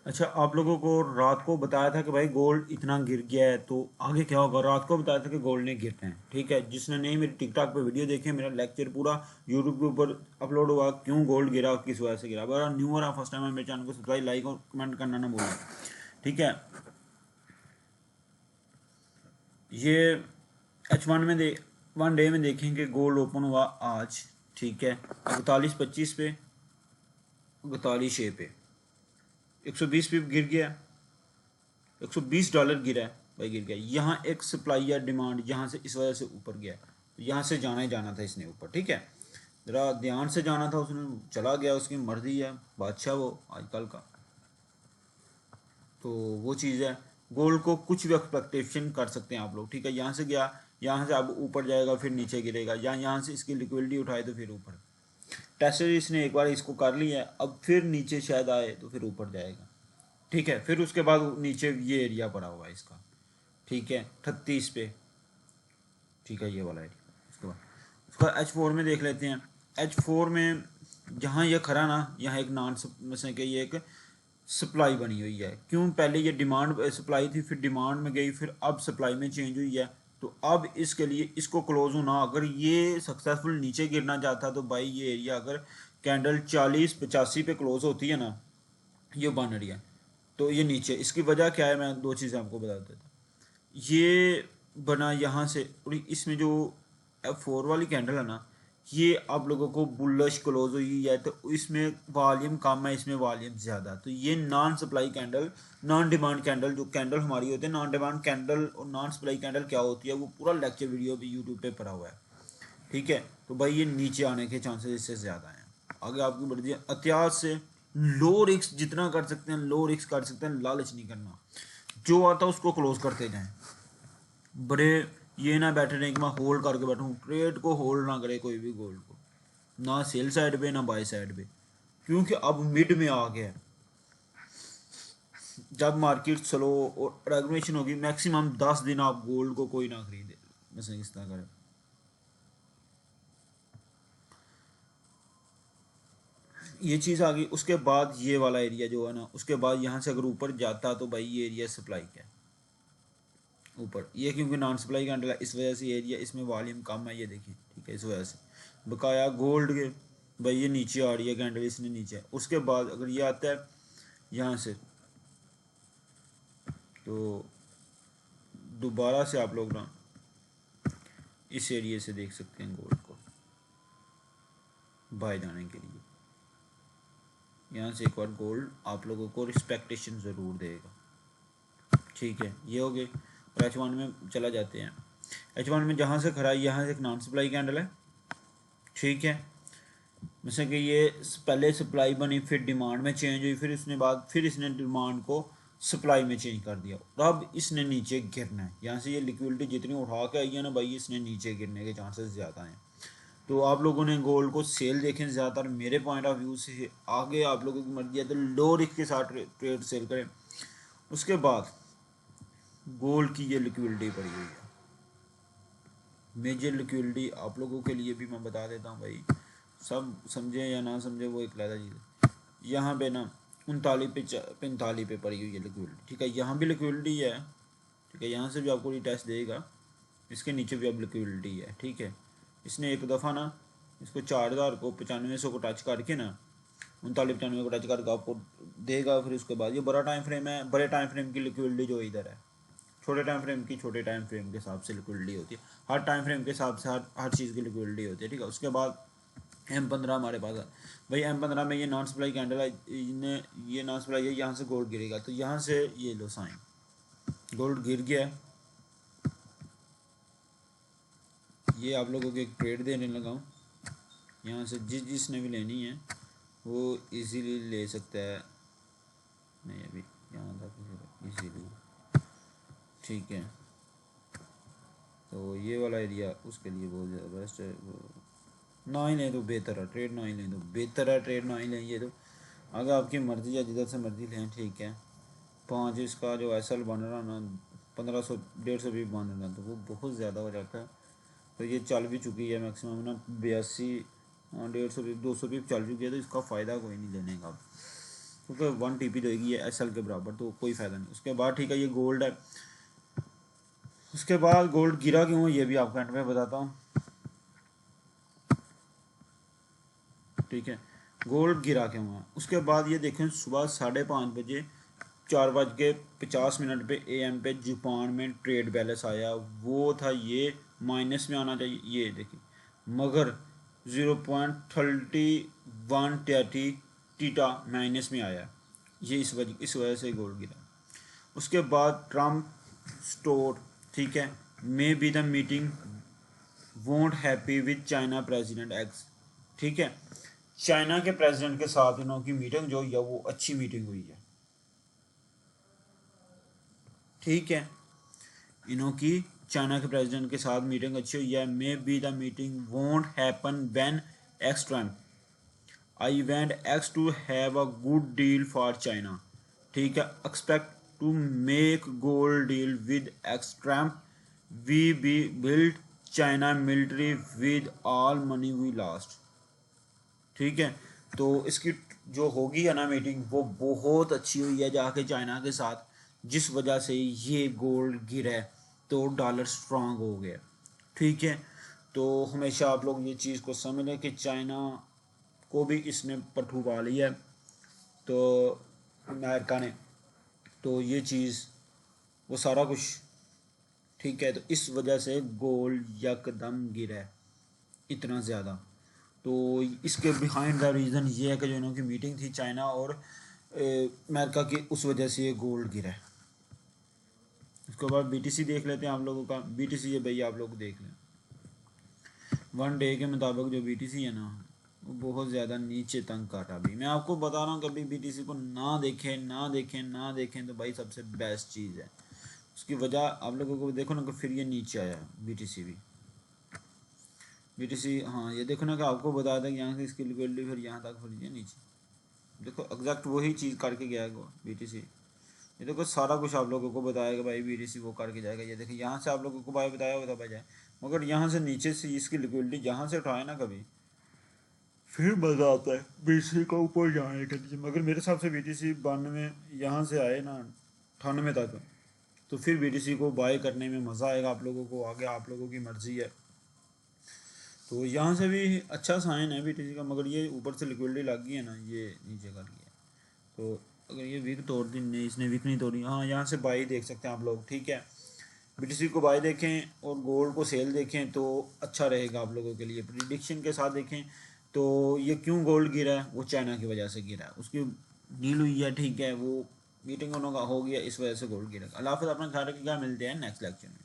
अच्छा, आप लोगों को रात को बताया था कि भाई गोल्ड इतना गिर गया है, तो आगे क्या होगा? रात को बताया था कि गोल्ड ने गिरना है, ठीक है। जिसने नहीं मेरी टिकटॉक पे वीडियो देखी है, मेरा लेक्चर पूरा यूट्यूब के ऊपर अपलोड हुआ, क्यों गोल्ड गिरा, किस वजह से गिरा। अगर न्यू हो रहा फर्स्ट टाइम है मेरे चैनल को सब्सक्राइब, लाइक और कमेंट करना ना भूलें, ठीक है। ये H1 में 1 डे में देखेंगे गोल्ड ओपन हुआ आज, ठीक है, 41.25 पे, 42.6 पे, 120 पिप गिर गया, $120 गिरा है भाई, गिर गया। यहाँ एक सप्लाई या डिमांड यहाँ से इस वजह से ऊपर गया, तो यहाँ से जाना ही जाना था इसने ऊपर, ठीक है। ज़रा ध्यान से जाना था, उसने चला गया, उसकी मर्जी है, बादशाह वो आजकल का। तो वो चीज़ है, गोल्ड को कुछ भी एक्सपेक्टेशन कर सकते हैं आप लोग, ठीक है। यहाँ से गया, यहाँ से अब ऊपर जाएगा, फिर नीचे गिरेगा, या यहाँ से इसकी लिक्विडिटी उठाए तो फिर ऊपर। टेस्टर इसने एक बार इसको कर लिया है, अब फिर नीचे शायद आए तो फिर ऊपर जाएगा, ठीक है। फिर उसके बाद नीचे ये एरिया पड़ा हुआ है इसका, ठीक है, 38 पे, ठीक है, ये वाला एरिया। उसके बाद उसका H4 में देख लेते हैं। H4 में जहाँ ये खड़ा ना, यहाँ एक नॉन में कि ये एक सप्लाई बनी हुई है। क्यों? पहले ये डिमांड सप्लाई थी, फिर डिमांड में गई, फिर अब सप्लाई में चेंज हुई है। तो अब इसके लिए इसको क्लोज होना, अगर ये सक्सेसफुल नीचे गिरना चाहता तो भाई ये एरिया अगर कैंडल 40-85 पे क्लोज होती है ना, ये बन रही है, तो ये नीचे। इसकी वजह क्या है, मैं दो चीज़ें आपको बता देता हूँ। ये बना यहाँ से, और इसमें जो F4 वाली कैंडल है ना, ये आप लोगों को बुलिश क्लोज हुई है, तो इसमें वॉल्यूम कम है, इसमें वॉल्यूम ज़्यादा। तो ये non supply candle, non demand candle, जो कैंडल हमारी होती है नॉन डिमांड कैंडल और नॉन सप्लाई कैंडल क्या होती है, वो पूरा लेक्चर वीडियो भी यूट्यूब पे पड़ा हुआ है, ठीक है। तो भाई ये नीचे आने के चांसेस इससे ज़्यादा हैं। आगे आपकी बढ़ती है, एहतियात से लो रिस्क जितना कर सकते हैं लो रिस्क कर सकते हैं, लालच नहीं करना, जो आता है उसको क्लोज करते जाएं। बड़े ये ना बैठे रहे कि मैं होल्ड करके बैठूं, ट्रेड को होल्ड ना करे कोई भी गोल्ड को, ना सेल साइड पे ना बाय साइड पे, क्योंकि अब मिड में आ गया है। जब मार्केट स्लो और रेगुलेशन होगी, मैक्सिमम 10 दिन आप गोल्ड को कोई ना खरीदे, वैसे इस तरह करें। ये चीज़ आ गई। उसके बाद ये वाला एरिया जो है ना, उसके बाद यहाँ से अगर ऊपर जाता तो भाई ये एरिया सप्लाई का है ऊपर, ये क्योंकि नॉन सप्लाई कैंडल है, इस वजह से एरिया इसमें वॉल्यूम कम है, ये देखिए, ठीक है। इस वजह से बकाया गोल्ड के भाई ये नीचे आ रही है कैंडल, इसने नीचे। उसके बाद अगर ये आता है यहाँ से, तो दोबारा से आप लोग ना इस एरिया से देख सकते हैं गोल्ड को बाय जाने के लिए। यहाँ से एक बार गोल्ड आप लोगों को रिस्पेक्टेशन ज़रूर देगा, ठीक है। ये हो गए। और H1 में चला जाते हैं। H1 में जहाँ से खड़ा है, यहाँ से एक नॉन सप्लाई कैंडल है, ठीक है। जैसे कि ये पहले सप्लाई बनी, फिर डिमांड में चेंज हुई, फिर इसने बाद फिर इसने डिमांड को सप्लाई में चेंज कर दिया, और अब इसने नीचे गिरना है। यहाँ से ये लिक्विडिटी जितनी उठा के आई है ना भाई, इसने नीचे गिरने के चांसेस ज़्यादा हैं। तो आप लोगों ने गोल्ड को सेल देखें ज़्यादातर, मेरे पॉइंट ऑफ व्यू से। आगे आप लोगों की मर्जी है तो लो रिस्क के साथ ट्रेड सेल करें। उसके बाद गोल्ड की ये लिक्विडिटी पड़ी हुई है, मेजर लिक्विडिटी आप लोगों के लिए भी मैं बता देता हूँ भाई, सब समझे या ना समझे वो एक अलग चीज़ है। यहाँ पे ना 39 पे 45 पे पड़ी हुई है लिक्विडिटी, ठीक है। यहाँ भी लिक्विडिटी है, ठीक है। यहाँ से भी आपको टेस्ट देगा, इसके नीचे भी अब लिक्विडिटी है, ठीक है। इसने एक दफ़ा ना इसको 4000 को 9500 को टच करके ना 39-95 को टच करके आपको देगा। फिर उसके बाद ये बड़ा टाइम फ्रेम है, बड़े टाइम फ्रेम की लिक्विडिटी जो इधर है, छोटे टाइम फ्रेम की छोटे टाइम फ्रेम के हिसाब से लिक्विडिटी होती है, हर टाइम फ्रेम के हिसाब से हर चीज़ की लिक्विडिटी होती है, ठीक है। उसके बाद M15 हमारे पास है भाई। M15 में ये नॉन सप्लाई कैंडल है, इन्हें ये नॉन सप्लाई है, यहाँ से गोल्ड गिरेगा, तो यहाँ से ये लो साइन, गोल्ड गिर गया है। ये आप लोगों को एक ट्रेड देने लगा हूँ, यहाँ से जिसने भी लेनी है वो इजीली ले सकता है। नहीं अभी यहाँ था इजीली, ठीक है। तो ये वाला एरिया उसके लिए बहुत ज़्यादा बेस्ट है, ना ही लें तो बेहतर है, ट्रेड ना ही लें तो बेहतर है, ट्रेड ना ही लें। ये तो अगर आपकी मर्ज़ी है, जिधर से मर्ज़ी लें, ठीक है। 5 इसका जो SL बन रहा ना, 1500 150 भी बन रहा, तो वो बहुत ज़्यादा हो जाता है। तो ये चल भी चुकी है मैक्सिमम ना 82, 150 भी 200 भी चल चुकी है, तो इसका फ़ायदा कोई नहीं लेने का। क्योंकि 1 TP देगी ये SL के बराबर, तो कोई फ़ायदा नहीं। उसके बाद ठीक है ये गोल्ड है। उसके बाद गोल्ड गिरा क्यों ये भी आपको एंड में बताता हूँ, ठीक है। गोल्ड गिरा क्यों है उसके बाद ये देखें, सुबह 5:30 बजे 4:50 पे AM पे जापान में ट्रेड बैलेंस आया, वो था ये माइनस में आना चाहिए, ये देखिए, मगर 0.31 टीटा माइनस में आया, ये इस वजह से गोल्ड गिरा। उसके बाद ट्रम्प स्टोर, ठीक है, maybe the meeting won't happy with China president x, ठीक है, चाइना के प्रेसिडेंट के साथ इन्हों की मीटिंग जो हुई है वो अच्छी मीटिंग हुई है, ठीक है, इन्हों की चाइना के प्रेसिडेंट के साथ मीटिंग अच्छी हुई है। Maybe the meeting won't happen when X Trump I want X to have a good deal for China, ठीक है, expect to make gold deal with X Trump, we be build China military with all money we last, ठीक है। तो इसकी जो होगी है ना मीटिंग वो बहुत अच्छी हुई है जाके चाइना के साथ, जिस वजह से ये गोल्ड गिरा है तो डॉलर स्ट्रांग हो गया, ठीक है। तो हमेशा आप लोग ये चीज़ को समझ लें कि चाइना को भी इसने पट्टू पा लिया है, तो अमेरिका ने, तो ये चीज़ वो सारा कुछ, ठीक है। तो इस वजह से गोल्ड यकदम गिरा है इतना ज़्यादा। तो इसके बिहाइंड द रीज़न ये है कि जो इन्हों की मीटिंग थी चाइना और अमेरिका की, उस वजह से ये गोल्ड गिरा है। उसके बाद BTC देख लेते हैं आप लोगों का। BTC ये भैया आप लोग देख लें, 1 डे के मुताबिक जो BTC है ना वो बहुत ज़्यादा नीचे तंग काटा। भी मैं आपको बता रहा हूँ कभी BTC को ना देखें ना देखें ना देखें तो भाई सबसे बेस्ट चीज़ है। उसकी वजह आप लोगों को देखो ना कि फिर ये नीचे आया BTC भी। BTC हाँ ये देखो ना कि आपको बता दें यहाँ से इसकी लिक्विडिटी फिर यहाँ तक, फिर ये नीचे देखो एग्जैक्ट वही चीज़ करके गया है BTC। ये देखो सारा कुछ आप लोगों को बताएगा भाई BTC वो करके जाएगा। ये देखिए यहाँ से आप लोगों को भाई बताया होगा भाई जाए, मगर यहाँ से नीचे से इसकी लिक्विडिटी जहाँ से उठाए ना कभी, फिर मज़ा आता है BTC का ऊपर जाने के लिए। मगर मेरे हिसाब से BTC 92 यहाँ से आए ना 98 तक, तो फिर BTC को बाय करने में मज़ा आएगा आप लोगों को। आगे आप लोगों की मर्ज़ी है। तो यहाँ से भी अच्छा साइन है BTC का, मगर ये ऊपर से लिक्विडिटी लग गई है ना, ये नीचे कर गया। तो अगर ये वीक तोड़ दी नहीं, इसने वीक नहीं तोड़ी, हाँ यहाँ से बाई देख सकते हैं आप लोग, ठीक है। BTC को बाई देखें और गोल्ड को सेल देखें तो अच्छा रहेगा आप लोगों के लिए। प्रिडिक्शन के साथ देखें तो ये क्यों गोल्ड गिरा है, वो चाइना की वजह से गिरा है, उसकी डील हुई है, ठीक है, वो मीटिंग उन्होंने हो गया, इस वजह से गोल्ड गिरा। अल्लाह हाफ़िज़, अपना ख्याल रखिएगा, मिलते हैं नेक्स्ट लेक्चर में।